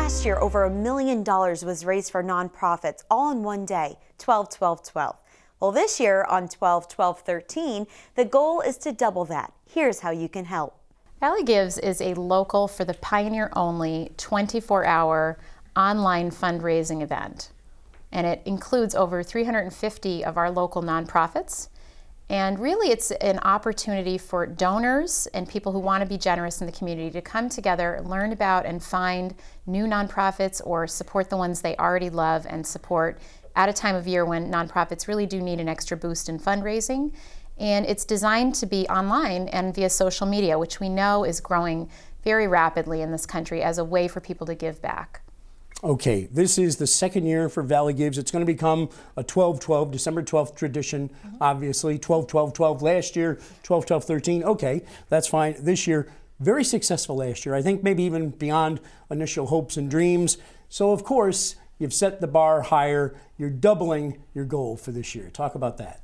Last year, over $1 million was raised for nonprofits, all in one day, 12-12-12. Well, this year on 12-12-13, the goal is to double that. Here's how you can help. Valley Gives is a local, for the pioneer-only, 24-hour online fundraising event. And it includes over 350 of our local nonprofits. And really, it's an opportunity for donors and people who want to be generous in the community to come together, learn about and find new nonprofits or support the ones they already love and support at a time of year when nonprofits really do need an extra boost in fundraising. And it's designed to be online and via social media, which we know is growing very rapidly in this country as a way for people to give back. Okay, this is the second year for Valley Gives. It's going to become a 12-12, December 12th tradition, obviously. 12-12-12 last year, 12-12-13. Okay, that's fine. This year, very successful last year. I think maybe even beyond initial hopes and dreams. So, of course, you've set the bar higher. You're doubling your goal for this year. Talk about that.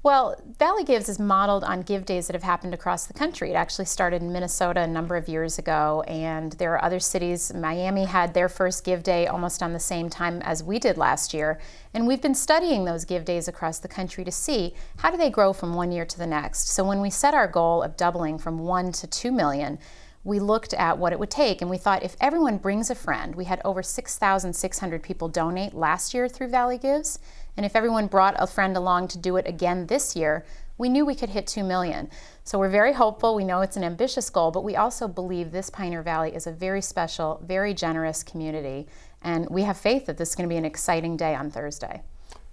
Well, Valley Gives is modeled on Give Days that have happened across the country. It actually started in Minnesota a number of years ago, and there are other cities. Miami had their first Give Day almost on the same time as we did last year, and we've been studying those Give Days across the country to see how do they grow from one year to the next. So when we set our goal of doubling from 1 to 2 million, we looked at what it would take, and we thought if everyone brings a friend, we had over 6,600 people donate last year through Valley Gives, and if everyone brought a friend along to do it again this year, we knew we could hit 2 million. So we're very hopeful. We know it's an ambitious goal, but we also believe this Pioneer Valley is a very special, very generous community, and we have faith that this is going to be an exciting day on Thursday.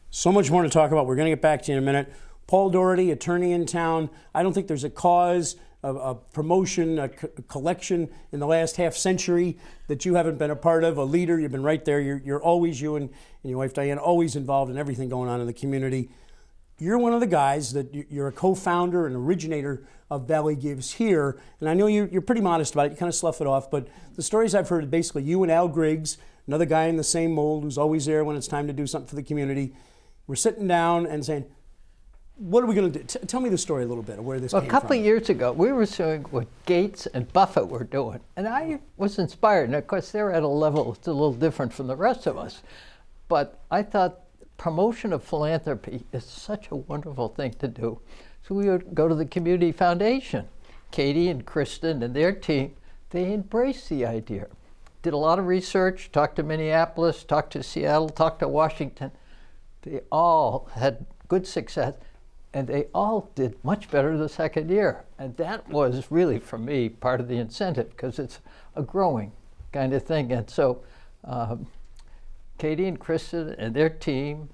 So much more to talk about. We're going to get back to you in a minute. Paul Doherty, attorney in town. I don't think there's a cause, a promotion, a collection in the last half century that you haven't been a part of, a leader. You've been right there. You're always, you and your wife Diane, always involved in everything going on in the community. You're one of the guys that you're a co-founder and originator of Valley Gives here. And I know you're pretty modest about it. You kind of slough it off. But the stories I've heard, basically you and Al Griggs, another guy in the same mold who's always there when it's time to do something for the community, we're sitting down and saying, what are we going to do? Tell me the story a little bit of where this came from. A couple of years ago, we were showing what Gates and Buffett were doing. And I was inspired. And of course, they're at a level that's a little different from the rest of us. But I thought promotion of philanthropy is such a wonderful thing to do. So we would go to the community foundation. Katie and Kristen and their team, they embraced the idea. Did a lot of research, talked to Minneapolis, talked to Seattle, talked to Washington. They all had good success. And they all did much better the second year. And that was really, for me, part of the incentive, because it's a growing kind of thing. And so Katie and Kristen and their team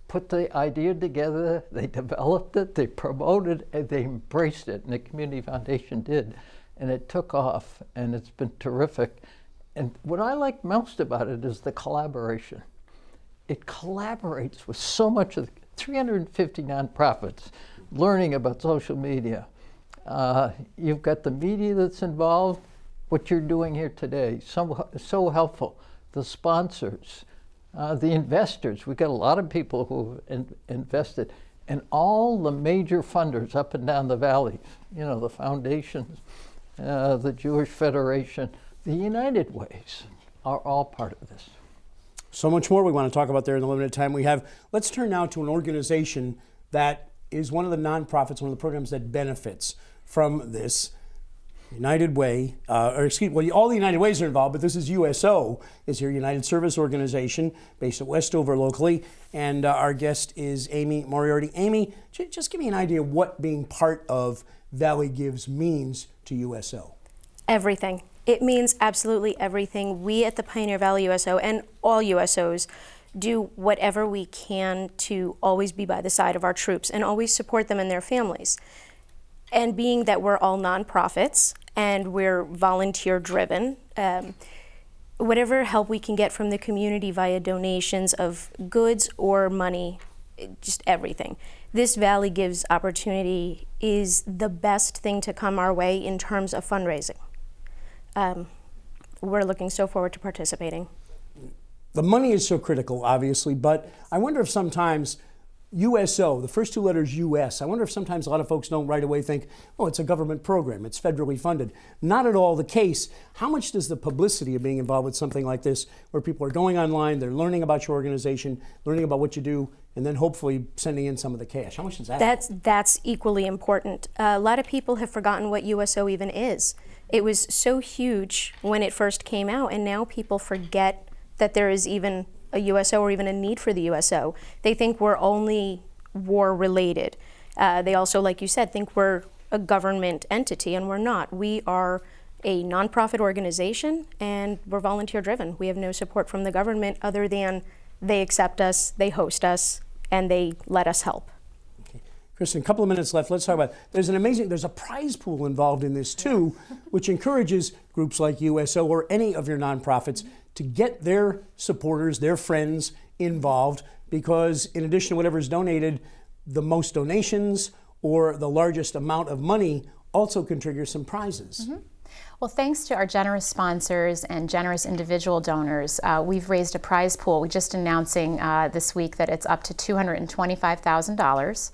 put the idea together, they developed it, they promoted it, and they embraced it. And the Community Foundation did. And it took off, and it's been terrific. And what I like most about it is the collaboration. It collaborates with so much of the 350 nonprofits learning about social media. You've got the media that's involved, what you're doing here today, so helpful. The sponsors, the investors, we've got a lot of people who invested, and all the major funders up and down the valley, you know, the foundations, the Jewish Federation, the United Ways are all part of this. So much more we want to talk about there in the limited time we have. Let's turn now to an organization that is one of the nonprofits, one of the programs that benefits from this. United Way, all the United Ways are involved, but this is USO, is here, United Service Organization, based at Westover locally. And our guest is Amy Moriarty. Amy, just give me an idea of what being part of Valley Gives means to USO. Everything. It means absolutely everything. We at the Pioneer Valley USO and all USOs do whatever we can to always be by the side of our troops and always support them and their families. And being that we're all nonprofits and we're volunteer driven, whatever help we can get from the community via donations of goods or money, just everything. This Valley Gives opportunity is the best thing to come our way in terms of fundraising. We're looking so forward to participating. The money is so critical, obviously, but I wonder if sometimes USO, the first two letters US, I wonder if sometimes a lot of folks don't right away think, oh, it's a government program, it's federally funded. Not at all the case. How much does the publicity of being involved with something like this, where people are going online, they're learning about your organization, learning about what you do, and then hopefully sending in some of the cash? How much is that? That's equally important. A lot of people have forgotten what USO even is. It was so huge when it first came out, and now people forget that there is even a USO or even a need for the USO. They think we're only war related. They also, like you said, think we're a government entity, and we're not. We are a nonprofit organization, and we're volunteer driven. We have no support from the government other than they accept us, they host us, and they let us help. Okay. Kristen, a couple of minutes left. Let's talk about, there's a prize pool involved in this too, which encourages groups like USO or any of your nonprofits to get their supporters, their friends involved, because in addition to whatever is donated, the most donations or the largest amount of money also can trigger some prizes. Well, thanks to our generous sponsors and generous individual donors, we've raised a prize pool. We're just announcing this week that it's up to $225,000.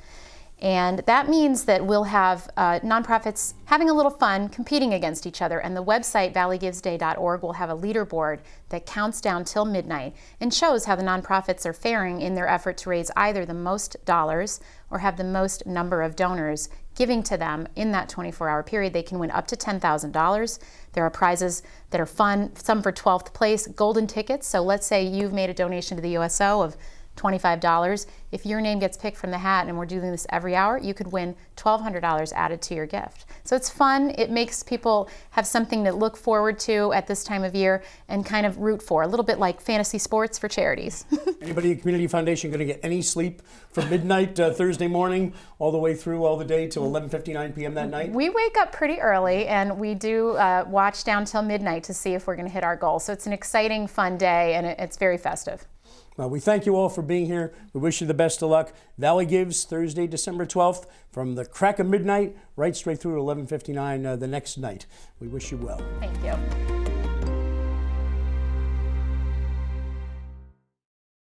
And that means that we'll have nonprofits having a little fun competing against each other. And the website, valleygivesday.org, will have a leaderboard that counts down till midnight and shows how the nonprofits are faring in their effort to raise either the most dollars or have the most number of donors giving to them in that 24-hour period. They can win up to $10,000. There are prizes that are fun, some for 12th place, golden tickets. So let's say you've made a donation to the USO of $25. If your name gets picked from the hat, and we're doing this every hour, you could win $1,200 added to your gift. So it's fun. It makes people have something to look forward to at this time of year and kind of root for, a little bit like fantasy sports for charities. Anybody at Community Foundation going to get any sleep from midnight Thursday morning all the way through all the day till 11:59 p.m. that night? We wake up pretty early, and we do watch down till midnight to see if we're going to hit our goal. So it's an exciting, fun day, and it's very festive. Well, we thank you all for being here. We wish you the best of luck. Valley Gives, Thursday, December 12th, from the crack of midnight right straight through to 11:59 the next night. We wish you well. Thank you.